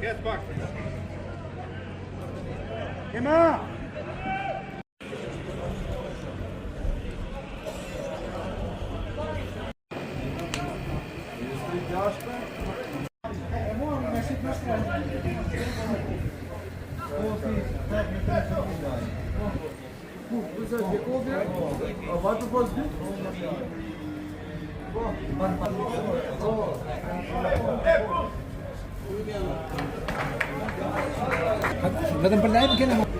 Get back. Emma! Vetëm për lajm kene më.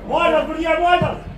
Guarda, Guarda, guarda!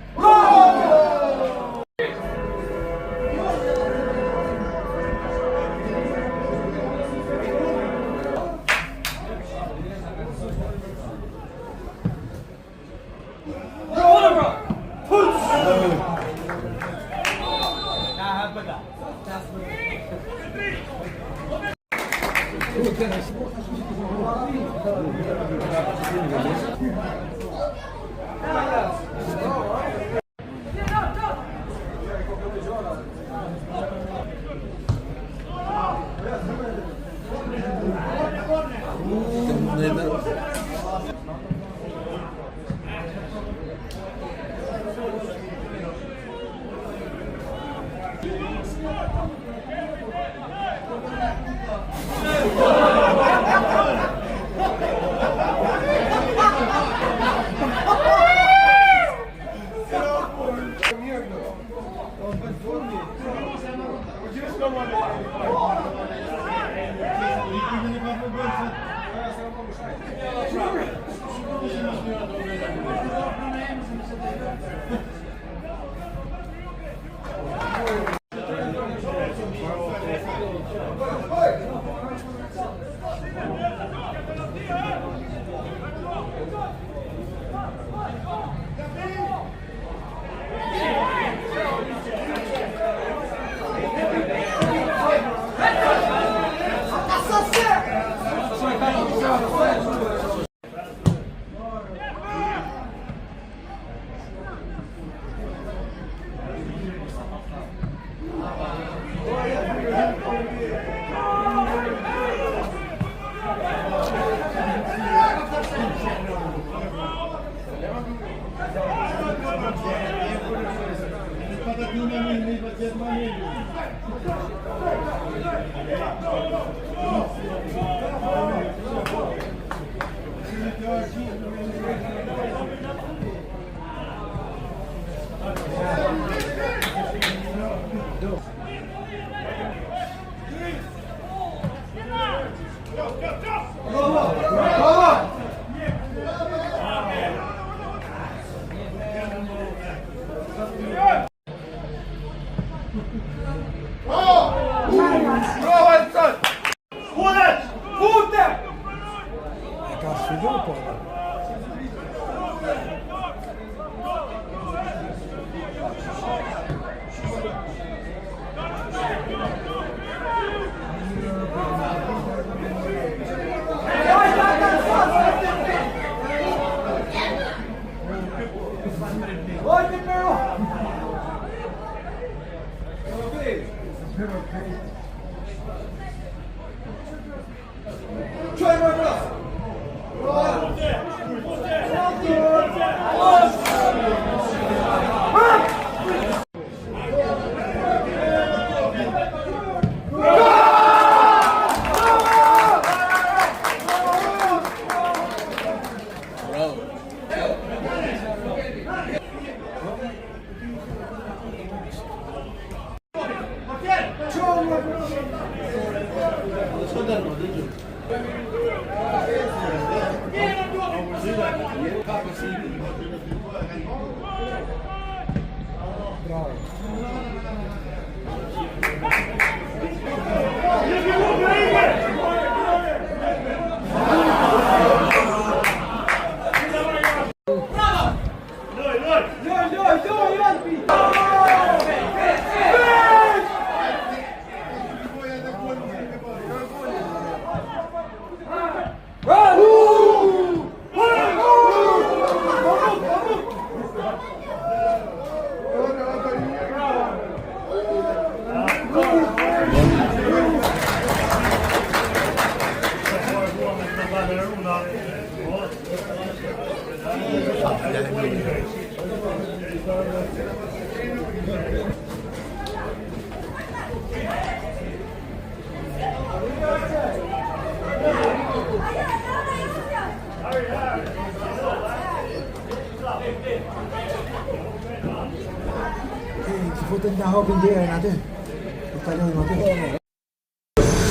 Go, Edson!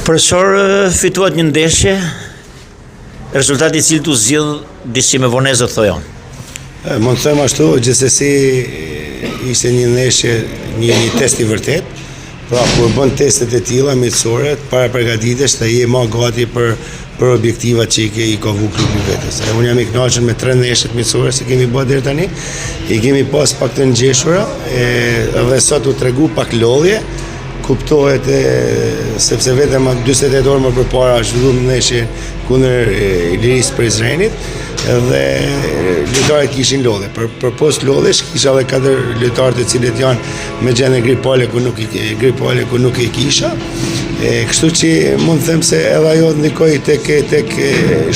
Profesor, fituat një ndeshje, rezultati i cili u zgjidh disi me vonesë të thojon. Mund të them ashtu, gjithsesi ishte një ndeshje, një test i vërtet. Pra kur bën testet e tilla miqësore, para përgatitesh të je më gati për objektivat që i ka vu klubi vetes. Unë jam i kënaqur me 3 ndeshjet miqësore që kemi bërë deri tani. I kemi pas pak të ngjeshura, dhe sot u tregu pak lodhje. Kuptohet sepse vetëm 48 orë më përpara zhvilluam ndeshje kundër Ilirisë Prizrenit dhe lojtarët kishin lodhe. Për post lodhesh kisha edhe 4 lojtarë të cilët janë me gjendje gripale ku nuk i kisha. Kështu që mund të them se edhe ajo ndikoi tek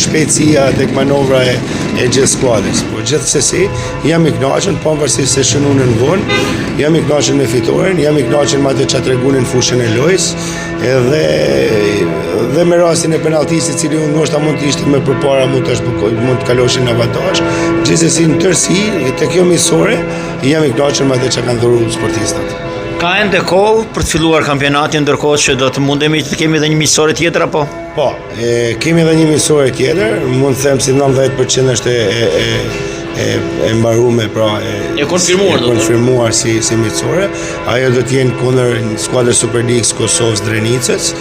shpejtësia, tek manovra e gjithë skuadrës. Por gjithsesi jam i kënaqur, pavarësisht se shënuan vonë, jam i kënaqur me fitoren, jam i kënaqur me atë çfarë treguan në fushën e lojës, dhe me rastin e penalltisë i cili ndoshta mund të ishte më përpara, mund të kaloshin në avantazh. Gjithsesi në tërësi tek kjo miqësore jam i kënaqur me atë çka kanë dhuruar sportistët. Ka ende kohë për të filluar kampionatin, ndërkohë që do të mundemi të kemi edhe një miqësore tjetër apo? Po, kemi edhe një miqësore tjetër, mund të them si 90% është e mbaruar, pra e konfirmuar si miqësore. Ajo do të jenë kundër skuadrës Superligës Kosovës Drenicës,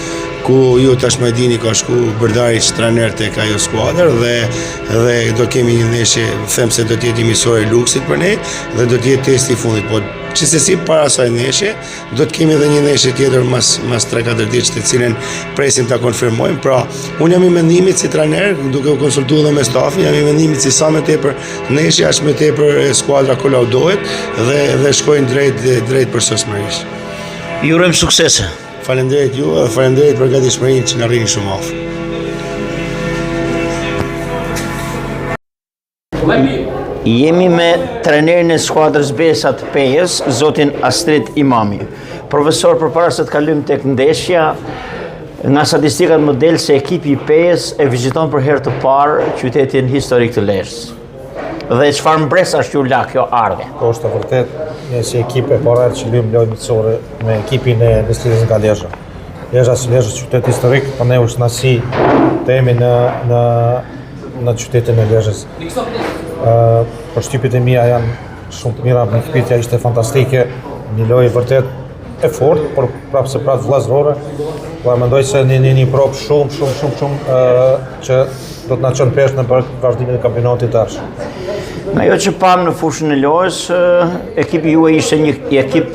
ku ju tashmë dini ka shku Bërdari trajner tek ajo skuadër dhe do kemi një ndeshje, them se do të jetë miqësore luksit për ne dhe do të jetë testi i fundit. Po gjithsesi para asaj ndeshje do të kemi edhe një ndeshje tjetër mas 3-4 ditë të cilën presim ta konfirmojmë. Pra, unë jam i mendimit si trajner, duke u konsultuar edhe me stafin, jam i mendimit si sa më tepër ndeshja aq më tepër skuadra kolaudohet dhe shkojnë drejt përsosmërisht. Ju urojmë suksese. Faleminderit ju dhe faleminderit për gatishmërinë që na rrini shumë afër. Jemi me trenerin e skuadrës Besa të Pejës, zotin Astrid Imami. Profesor, përpara se të kalojmë tek ndeshja, nga statistikat më del se ekipi i Pejës e viziton për herë të parë qytetin historik të Lezhës. Dhe çfarë mbresash ju la kjo ardhje? Po është vërtet, ne si ekip e para që luajmë lojë miqësore me ekipin e Investitës nga Lezhë. Lezhë është qytet historik, po ne është nasi të jemi në qytetin e Lezhës. Përshtypjet e mia janë shumë të mira, përshtypja ishte fantastike, një lojë vërtet e fortë, por prapse vllazërore. Po mendoj se një prop shumë që do të na çon pesh në vazhdimin e kampionatit tash. Ajo që pam në fushën e lojës, ekipi juaj ishte një ekip,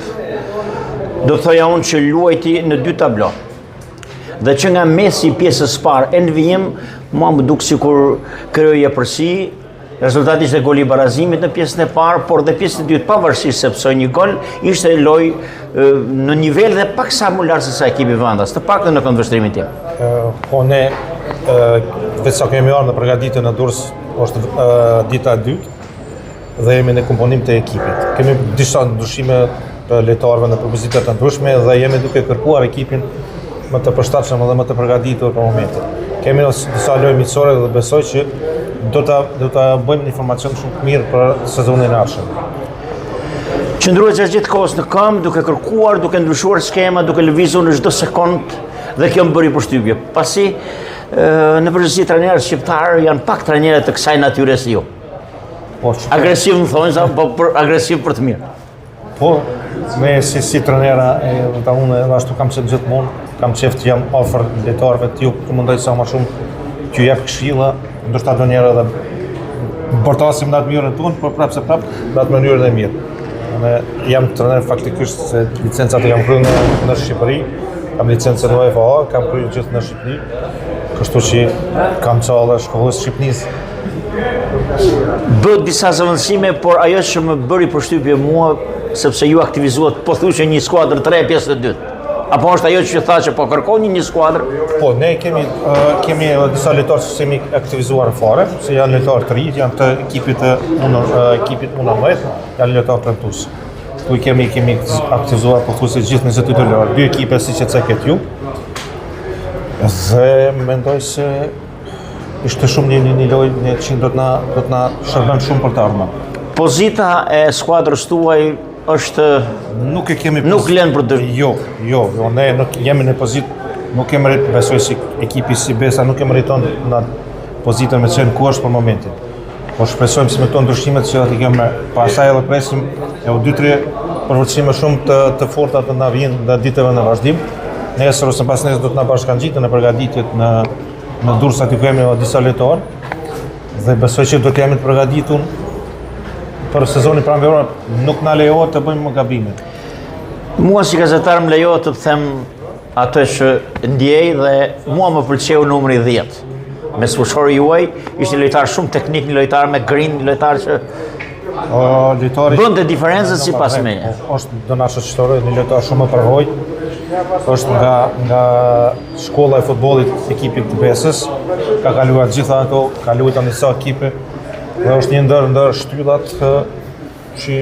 do të thoja unë, që luajti në 2 tablo. Dhe që nga mesi pjesës parë e në vijim, mua më duk sikur krijoje përsi, rezultati ishte goli i barazimit në pjesën e parë, por dhe pjesën e dytë pavarësisht se psoi një gol, ishte lojë në nivel dhe pak sa më lart se sa ekipi Vandas, të paktën në këndvështrimin tim. Po ne vetë sa kemi ardhur në përgatitje në Durrës, është dita e dytë dhe jemi në komponim të ekipit. Kemi disa ndryshime të lojtarëve në propozita të ndryshme dhe jemi duke kërkuar ekipin më të përshtatshëm dhe më të përgatitur për momentin. Kemi disa lojë miqësore dhe besoj që do ta bëjmë një informacion shumë të mirë për sezonin e ardhshëm. Qëndruhet gjatë gjithë kohës në këmbë, duke kërkuar, duke ndryshuar skema, duke lëvizur në çdo sekond Dhe kjo më bëri përshtypje. Pasi në përgjithësi trajnerët shqiptarë janë pak trajnerët të kësaj natyre si ju. Agresiv më thonë, po agresiv për të mirë. Po, me si trajnera ta unë ashtu kam qenë gjithmonë, kam qef të jam afër lojtarëve t'ju mundoj sa më shumë t'ju jap këshilla, ndoshta ndonjëherë edhe bërtasim në atë mënyrën tonë, por prapse në atë mënyrën e mirë. Unë jam trajner faktikisht se licencat e kam kryer në Shqipëri, kam licencën në UEFA, kam kryer gjithë në Shqipëri, kështu që kam çallë shkollës Shqipnisë. Bët disa zëvendësime, por ajo që më bëri përshtypje mua, sepse ju aktivizuat pothuajse një skuadër 3 pjesë të dytë. Apo është ajo që tha që po kërkoni një skuadër? Po, ne kemi disa lojtarë që kemi aktivizuar fare, se janë lojtarë të rinj, janë të ekipit U19, janë lojtarë premtues. Ku kemi aktivizuar pothuajse gjithë 22 lojtarë, 2 ekipe siç e ceket ju. Dhe mendoj se ishte shumë një lojë që do të na shërben shumë për të ardhmen. Pozita e skuadrës tuaj është nuk lën për dër. Jo, ne nuk jemi në pozitë, nuk kemi besoj si ekipi si Besa nuk kemi rriton në pozitën me qenë ku është për momentin. Po shpresojmë se me këto ndryshimet që ati kemi, pastaj edhe presim e 2-3 përvërcime shumë të forta të na vijnë në ditëve në vazhdim. Nesër ose pas nesër do të na bashkangjitë në përgatitjet në Durrës aty ku kemi disa lojtarë dhe besoj që do të jemi të përgatitur për sezonin pranveror, nuk na lejohet të bëjmë gabime. Mua si gazetar më lejohet të them atë që ndjej dhe mua më pëlqeu numri 10. Me fushori juaj, ishte një lojtar shumë teknik, një lojtar me grin, një lojtar që bënte diferencën sipas meje. Është donash shqiptare, një lojtar shumë më përvoj. Është nga shkolla e futbollit ekipit të Besës, ka kaluar gjitha ato, ka luajtur në disa ekipe. Dhe është një ndër shtyllat që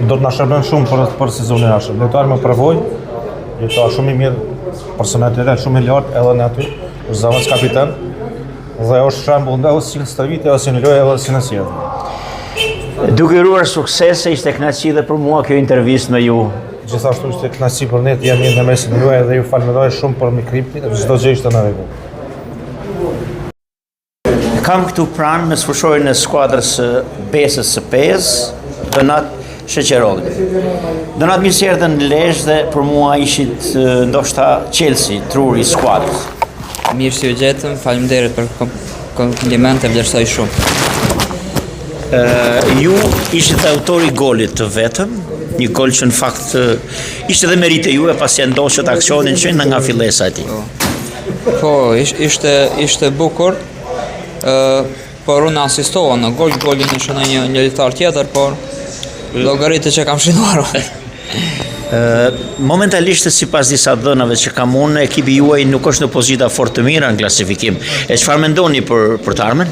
do të na shërben shumë për sezonin e ardhshëm. Lojtar më përvoj, lojtar shumë i mirë, personalitet shumë i lartë edhe në aty, është zavanc kapiten dhe është shembull edhe si në stërvitje, edhe si në lojë, edhe si në sjellje. Duke uruar suksese, ishte kënaqësi dhe për mua kjo intervistë me ju. Gjithashtu ishte kënaqësi për ne të jam në mesin e juaj dhe ju falenderoj shumë për mikrimin, çdo gjë ishte në rregull. Kam këtu pranë me sfushorin e skuadrës Besës së Pez, Donat Sheqerolli. Donat mirë se erdhe në Lezhë dhe për mua ishit ndoshta Chelsea, truri i skuadrës. Mirë se ju gjetëm, faleminderit për komplimente, vlerësoj shumë. Ju ishit autori i golit të vetëm, një gol që në fakt ishte dhe merite juaj pasi ndoshët aksionin që nga fillesa e tij. Po, ishte bukur. Por unë asistova në golin në shënë një lojtar tjetër, por llogaritë që kam shënuar. Momentalisht sipas disa dhënave që kam unë, ekipi juaj nuk është në pozita fort të mira në klasifikim. E çfarë mendoni për të ardhmen?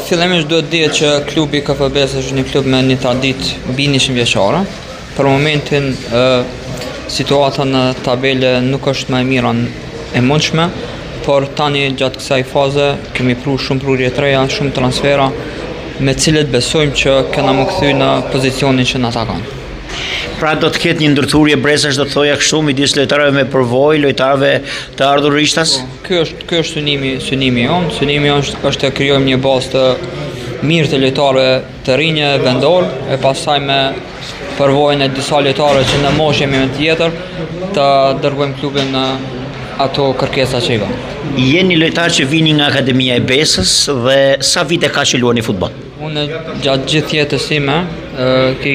Fillimisht duhet dihet që klubi KFB është një klub me një traditë mbi 100 vjeçare. Për momentin situata në tabelë nuk është më e mira e mundshme. Por tani gjatë kësaj faze kemi pru shumë prurje të reja, shumë transfera, me cilët besojmë që kena më kthy në pozicionin që na takon. Pra do të ketë një ndërthurje brezash, do të thoja kështu, midis lojtarëve me përvojë, lojtarëve të ardhur rishtas? Ky është synimi jon. Synimi është të krijojmë një bazë të mirë të lojtarëve të rinj vendor, e pastaj me përvojën e disa lojtarëve që në moshë jemi me tjetër, të dërgojmë klubin në ato kërkesa që i ka. Jeni lojtar që vini nga Akademia e Besës dhe sa vite ka që luani futboll? Unë gjatë gjithë jetës time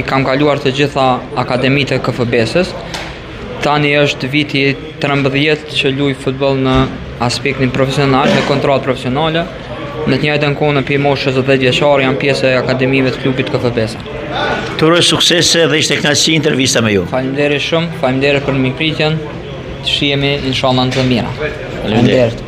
kam kaluar të gjitha akademitë e KFB-sës. Tani është viti 13 që luaj futboll në aspektin profesional, në kontratë profesionale. Në të njëjtën kohë në moshës 10 vjeçare jam pjesë e akademive të klubit KFB-së. Të uroj suksese dhe ishte kënaqësi intervista me ju. Faleminderit shumë, faleminderit për mikpritjen. Shihemi inshallah në të mira. Faleminderit.